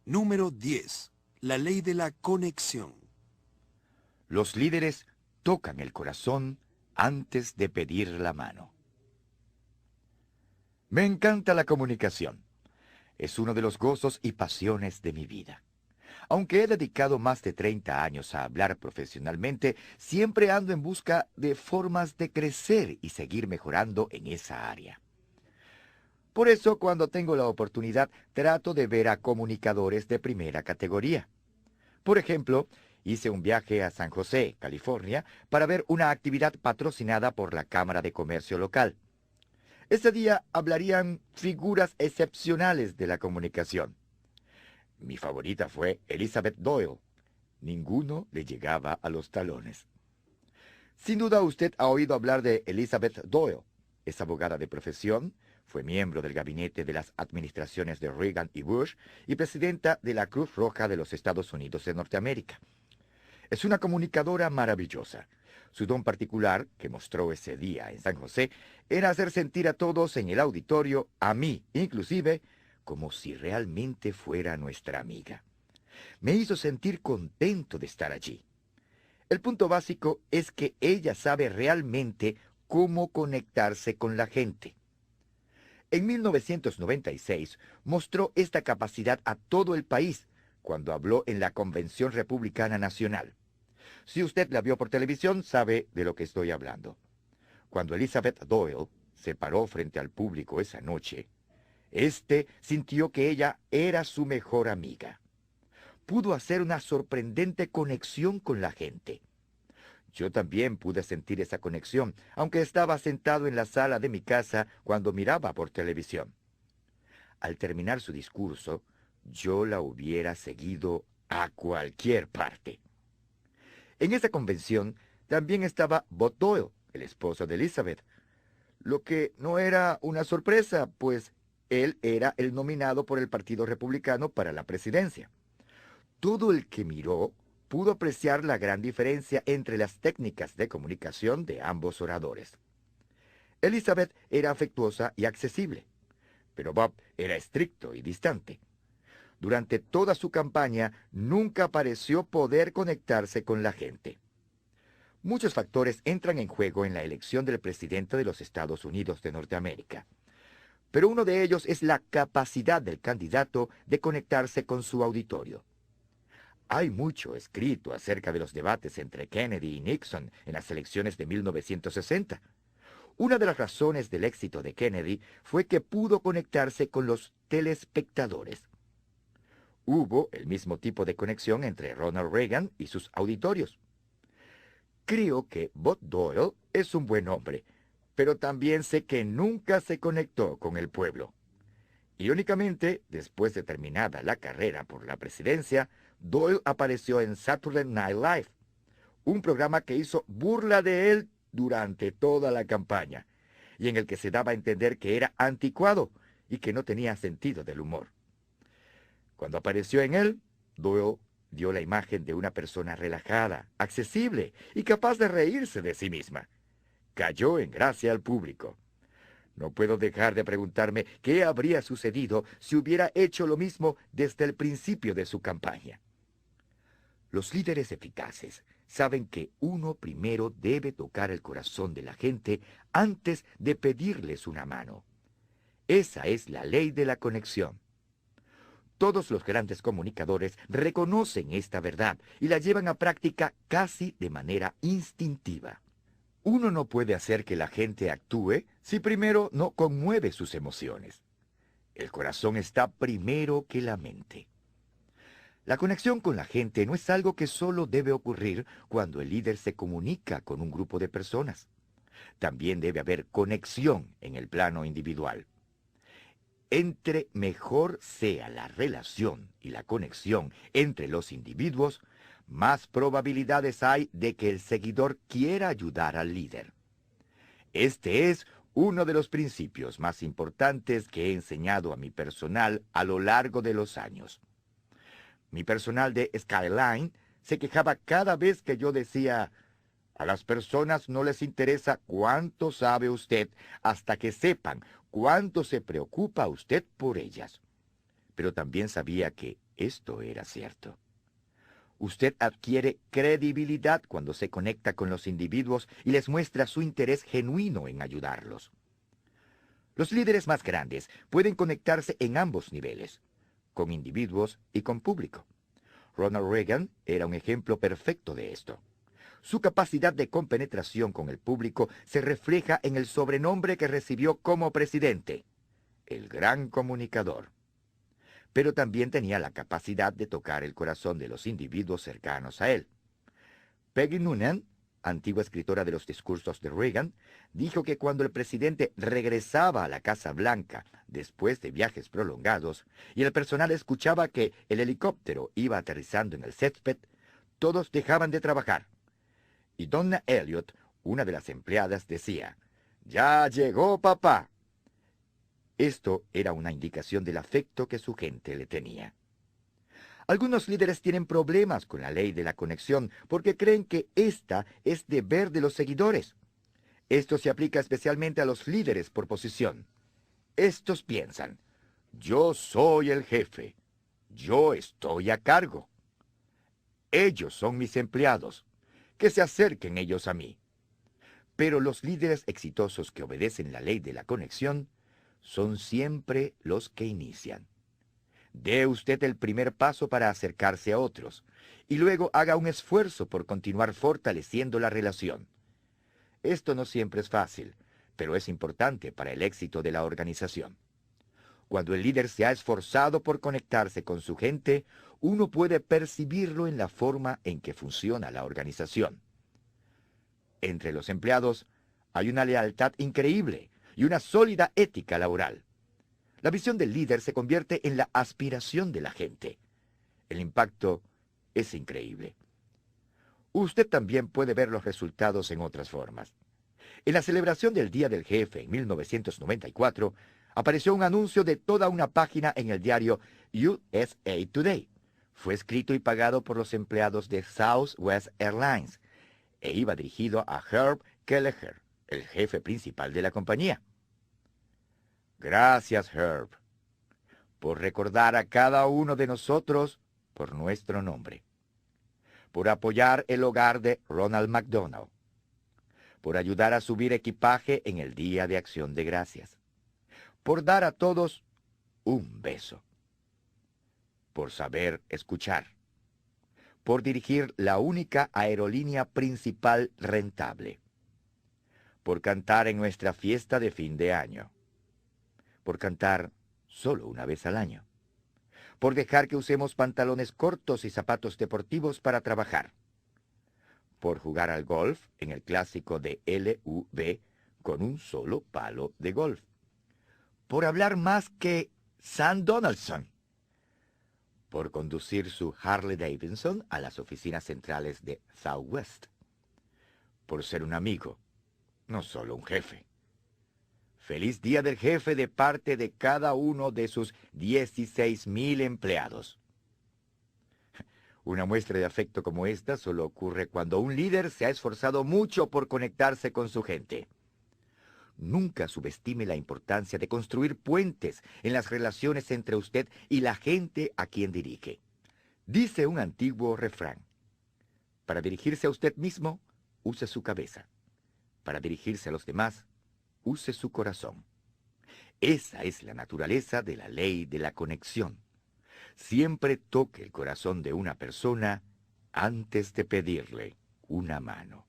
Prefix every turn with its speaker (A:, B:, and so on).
A: Número 10. La ley de la conexión.
B: Los líderes tocan el corazón antes de pedir la mano. Me encanta la comunicación. Es uno de los gozos y pasiones de mi vida. Aunque he dedicado más de 30 años a hablar profesionalmente, siempre ando en busca de formas de crecer y seguir mejorando en esa área. Por eso, cuando tengo la oportunidad, trato de ver a comunicadores de primera categoría. Por ejemplo, hice un viaje a San José, California, para ver una actividad patrocinada por la Cámara de Comercio local. Ese día hablarían figuras excepcionales de la comunicación. Mi favorita fue Elizabeth Doyle. Ninguno le llegaba a los talones. Sin duda usted ha oído hablar de Elizabeth Doyle. Es abogada de profesión, fue miembro del gabinete de las administraciones de Reagan y Bush y presidenta de la Cruz Roja de los Estados Unidos de Norteamérica. Es una comunicadora maravillosa. Su don particular, que mostró ese día en San José, era hacer sentir a todos en el auditorio, a mí inclusive, como si realmente fuera nuestra amiga. Me hizo sentir contento de estar allí. El punto básico es que ella sabe realmente cómo conectarse con la gente. En 1996 mostró esta capacidad a todo el país cuando habló en la Convención Republicana Nacional. Si usted la vio por televisión, sabe de lo que estoy hablando. Cuando Elizabeth Doyle se paró frente al público esa noche, sintió que ella era su mejor amiga. Pudo hacer una sorprendente conexión con la gente. Yo también pude sentir esa conexión, aunque estaba sentado en la sala de mi casa cuando miraba por televisión. Al terminar su discurso, yo la hubiera seguido a cualquier parte. En esa convención también estaba Bob Doyle, el esposo de Elizabeth, lo que no era una sorpresa, pues él era el nominado por el Partido Republicano para la presidencia. Todo el que miró pudo apreciar la gran diferencia entre las técnicas de comunicación de ambos oradores. Elizabeth era afectuosa y accesible, pero Bob era estricto y distante. Durante toda su campaña nunca pareció poder conectarse con la gente. Muchos factores entran en juego en la elección del presidente de los Estados Unidos de Norteamérica, pero uno de ellos es la capacidad del candidato de conectarse con su auditorio. Hay mucho escrito acerca de los debates entre Kennedy y Nixon en las elecciones de 1960. Una de las razones del éxito de Kennedy fue que pudo conectarse con los telespectadores. Hubo el mismo tipo de conexión entre Ronald Reagan y sus auditorios. Creo que Bob Doyle es un buen hombre, pero también sé que nunca se conectó con el pueblo. Irónicamente, después de terminada la carrera por la presidencia, Doyle apareció en Saturday Night Live, un programa que hizo burla de él durante toda la campaña, y en el que se daba a entender que era anticuado y que no tenía sentido del humor. Cuando apareció en él, Doyle dio la imagen de una persona relajada, accesible y capaz de reírse de sí misma. Cayó en gracia al público. No puedo dejar de preguntarme qué habría sucedido si hubiera hecho lo mismo desde el principio de su campaña. Los líderes eficaces saben que uno primero debe tocar el corazón de la gente antes de pedirles una mano. Esa es la ley de la conexión. Todos los grandes comunicadores reconocen esta verdad y la llevan a práctica casi de manera instintiva. Uno no puede hacer que la gente actúe si primero no conmueve sus emociones. El corazón está primero que la mente. La conexión con la gente no es algo que solo debe ocurrir cuando el líder se comunica con un grupo de personas. También debe haber conexión en el plano individual. Entre mejor sea la relación y la conexión entre los individuos, más probabilidades hay de que el seguidor quiera ayudar al líder. Este es uno de los principios más importantes que he enseñado a mi personal a lo largo de los años. Mi personal de Skyline se quejaba cada vez que yo decía: a las personas no les interesa cuánto sabe usted hasta que sepan cuánto se preocupa usted por ellas. Pero también sabía que Esto era cierto. Usted adquiere credibilidad cuando se conecta con los individuos y les muestra su interés genuino en ayudarlos. Los líderes más grandes pueden conectarse en ambos niveles, con individuos y con público. Ronald Reagan era un ejemplo perfecto de esto. Su capacidad de compenetración con el público se refleja en el sobrenombre que recibió como presidente, el gran comunicador. Pero también tenía la capacidad de tocar el corazón de los individuos cercanos a él. Peggy Noonan, antigua escritora de los discursos de Reagan, dijo que cuando el presidente regresaba a la Casa Blanca después de viajes prolongados y el personal escuchaba que el helicóptero iba aterrizando en el césped, todos dejaban de trabajar. Y Donna Elliot, una de las empleadas, decía, «¡Ya llegó papá!». Esto era una indicación del afecto que su gente le tenía. Algunos líderes tienen problemas con la ley de la conexión porque creen que esta es deber de los seguidores. Esto se aplica especialmente a los líderes por posición. Estos piensan, yo soy el jefe, yo estoy a cargo. Ellos son mis empleados, que se acerquen ellos a mí. Pero los líderes exitosos que obedecen la ley de la conexión son siempre los que inician. Dé usted el primer paso para acercarse a otros, y luego haga un esfuerzo por continuar fortaleciendo la relación. Esto no siempre es fácil, pero es importante para el éxito de la organización. Cuando el líder se ha esforzado por conectarse con su gente, uno puede percibirlo en la forma en que funciona la organización. Entre los empleados hay una lealtad increíble y una sólida ética laboral. La visión del líder se convierte en la aspiración de la gente. El impacto es increíble. Usted también puede ver los resultados en otras formas. En la celebración del Día del Jefe en 1994, apareció un anuncio de toda una página en el diario USA Today. Fue escrito y pagado por los empleados de Southwest Airlines e iba dirigido a Herb Kelleher, el jefe principal de la compañía. Gracias, Herb, por recordar a cada uno de nosotros por nuestro nombre, por apoyar el hogar de Ronald McDonald, por ayudar a subir equipaje en el Día de Acción de Gracias, por dar a todos un beso, por saber escuchar, por dirigir la única aerolínea principal rentable, por cantar en nuestra fiesta de fin de año, por cantar solo una vez al año, por dejar que usemos pantalones cortos y zapatos deportivos para trabajar, por jugar al golf en el clásico de LUV con un solo palo de golf, por hablar más que Sam Donaldson, por conducir su Harley Davidson a las oficinas centrales de Southwest, por ser un amigo, no solo un jefe. Feliz Día del Jefe de parte de cada uno de sus 16,000 empleados. Una muestra de afecto como esta solo ocurre cuando un líder se ha esforzado mucho por conectarse con su gente. Nunca subestime la importancia de construir puentes en las relaciones entre usted y la gente a quien dirige. Dice un antiguo refrán: para dirigirse a usted mismo, use su cabeza. Para dirigirse a los demás, use su corazón. Esa es la naturaleza de la ley de la conexión. Siempre toque el corazón de una persona antes de pedirle una mano.